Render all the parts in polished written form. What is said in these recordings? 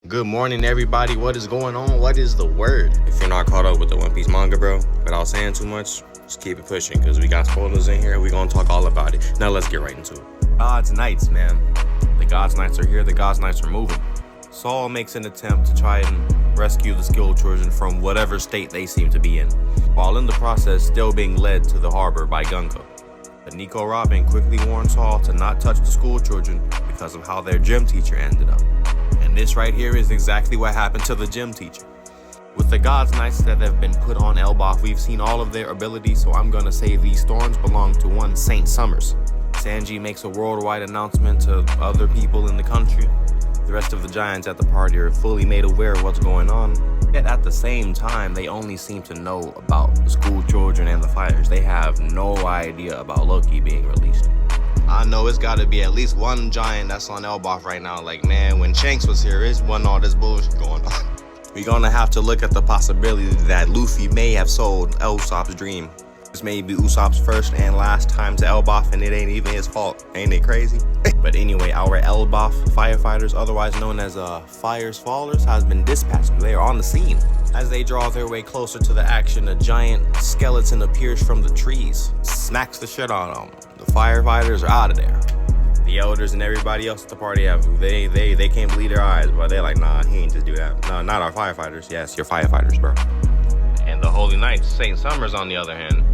Good morning, everybody. What is going on? What is the word? If you're not caught up with the One Piece manga, bro, without saying too much, just keep it pushing because we got spoilers in here. We're going to talk all about it. Now, let's get right into it. God's Knights, man. The God's Knights are here. The God's Knights are moving. Saul makes an attempt to try and rescue the Skilled Children from whatever state they seem to be in, while in the process still being led to the harbor by Gunko. But Nico Robin quickly warns Saul to not touch the school children because of how their gym teacher ended up. And this right here is exactly what happened to the gym teacher. With the God's Knights that have been put on Elbaf, we've seen all of their abilities, so I'm gonna say these thorns belong to one Saint Summers. Sanji makes a worldwide announcement to other people in the country. The rest of the giants at the party are fully made aware of what's going on, yet at the same time, they only seem to know about the school children and the fighters. They have no idea about Loki being released. I know it's gotta be at least one giant that's on Elbaf right now. Like, man, when Shanks was here, it wasn't all this bullshit going on. We're gonna have to look at the possibility that Luffy may have sold Usopp's dream. This may be Usopp's first and last time to Elbaf, and it ain't even his fault. Ain't it crazy? But anyway, our Elbaf firefighters, otherwise known as Fire's Fallers, has been dispatched. They are on the scene. As they draw their way closer to the action, a giant skeleton appears from the trees, smacks the shit on them. The firefighters are out of there. The elders and everybody else at the party they can't believe their eyes, but they're like, nah, he ain't just do that. No, not our firefighters. Yes, your firefighters, bro. And the Holy Knights, Saint Summers, on the other hand,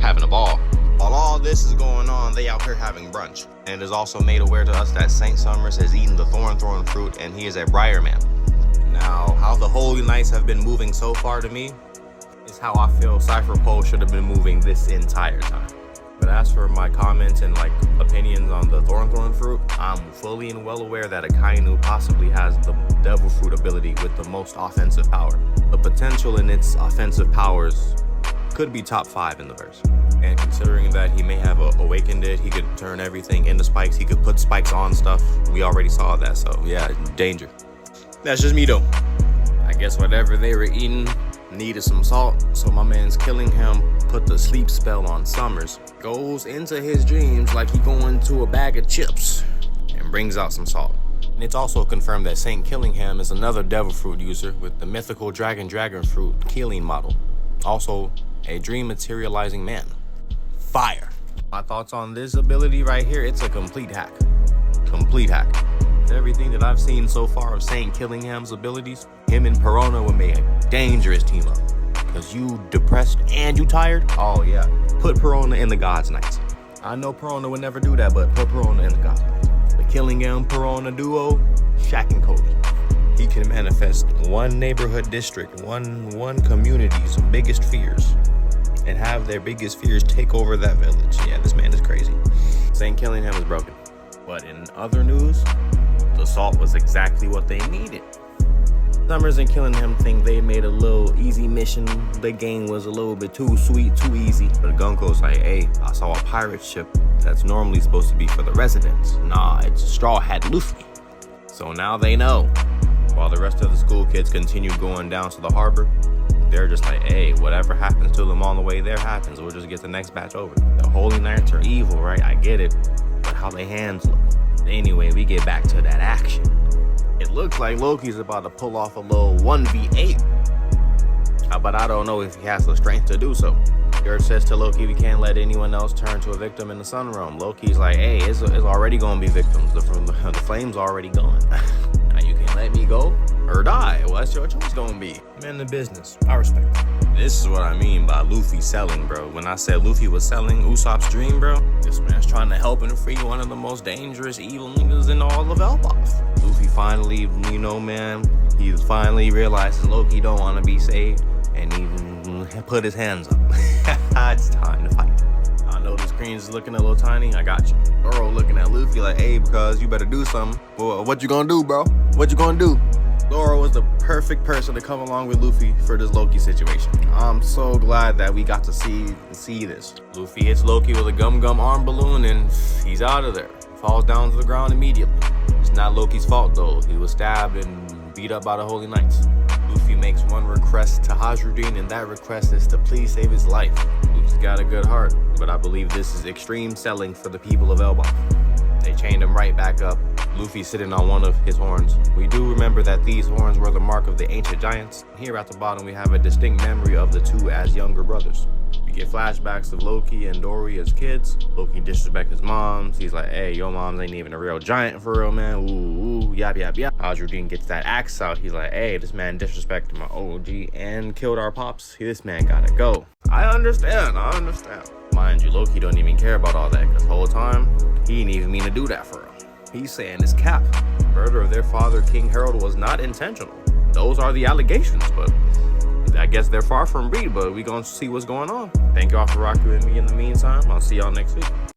having a ball. While all this is going on, they out here having brunch. And it is also made aware to us that Saint Summers has eaten the thorn fruit and he is a Briarman. Now, how the Holy Knights have been moving so far to me is how I feel Cypher Pole should have been moving this entire time. But as for my comments and opinions on the thorn fruit, I'm fully and well aware that Akainu possibly has the devil fruit ability with the most offensive power. The potential in its offensive powers could be top 5 in the verse. And considering that he may have awakened it, he could turn everything into spikes, he could put spikes on stuff. We already saw that, so yeah, danger. That's just me though. I guess whatever they were eating needed some salt, so my man's killing him put the sleep spell on Summers. Goes into his dreams like he going to a bag of chips and brings out some salt. And it's also confirmed that Saint Killingham is another devil fruit user with the mythical dragon fruit healing model. Also a dream materializing man. Fire. My thoughts on this ability right here, it's a complete hack. Complete hack. Everything that I've seen so far of Saint Killingham's abilities, him and Perona would make a dangerous team up. Cause you depressed and you tired? Oh yeah. Put Perona in the God's Knights. I know Perona would never do that, but put Perona in the God's Knights. The Killingham Perona duo, Shaq and Kobe. He can manifest one neighborhood district, one community's biggest fears, and have their biggest fears take over that village. Yeah, this man is crazy. Saint Killingham is broken. But in other news, the salt was exactly what they needed. Summers and Killingham think they made a little easy mission. The game was a little bit too sweet, too easy. But Gunko's like, hey, I saw a pirate ship that's normally supposed to be for the residents. Nah, it's Straw Hat Luffy. So now they know. While the rest of the school kids continue going down to the harbor, they're just like, hey, whatever happens to them on the way there happens. We'll just get the next batch over. The Holy Knights are evil, right? I get it. But how their hands look. Anyway, we get back to that action. It looks like Loki's about to pull off a little 1v8. But I don't know if he has the strength to do so. Gerd says to Loki, we can't let anyone else turn to a victim in the Sun Realm. Loki's like, hey, it's already gonna be victims. The flame's already going. Now you can let me go or die. What's your choice gonna be? I'm in the business. I respect it. This is what I mean by Luffy selling, bro. When I said Luffy was selling Usopp's dream, bro, this man's trying to help and free one of the most dangerous evil niggas in all of Elbaf. Luffy finally, he finally realizes Loki don't want to be saved, and he put his hands up. It's time to fight. I know the screen's looking a little tiny. I got you. Zoro looking at Luffy like, hey, because you better do something. Well, what you gonna do, bro? What you gonna do? Zoro was the perfect person to come along with Luffy for this Loki situation. I'm so glad that we got to see this. Luffy hits Loki with a gum arm balloon and he's out of there. Falls down to the ground immediately. It's not Loki's fault though. He was stabbed and beat up by the Holy Knights. Luffy makes one request to Hazardin, and that request is to please save his life. Luffy's got a good heart, but I believe this is extreme selling for the people of Elbaf. They chained him right back up. Luffy sitting on one of his horns. We do remember that these horns were the mark of the ancient giants. Here at the bottom, we have a distinct memory of the two as younger brothers. We get flashbacks of Loki and Dory as kids. Loki disrespects his moms. He's like, hey, your mom ain't even a real giant for real, man. Ooh, yap, yap, yap. Azrael gets that axe out. He's like, hey, this man disrespected my OG and killed our pops. This man gotta go. I understand. Mind you, Loki don't even care about all that, because the whole time, he didn't even mean to do that for real. He's saying it's cap. Murder of their father, King Harold, was not intentional. Those are the allegations, but I guess they're far from breed, but we gonna see what's going on. Thank y'all for rocking with me in the meantime. I'll see y'all next week.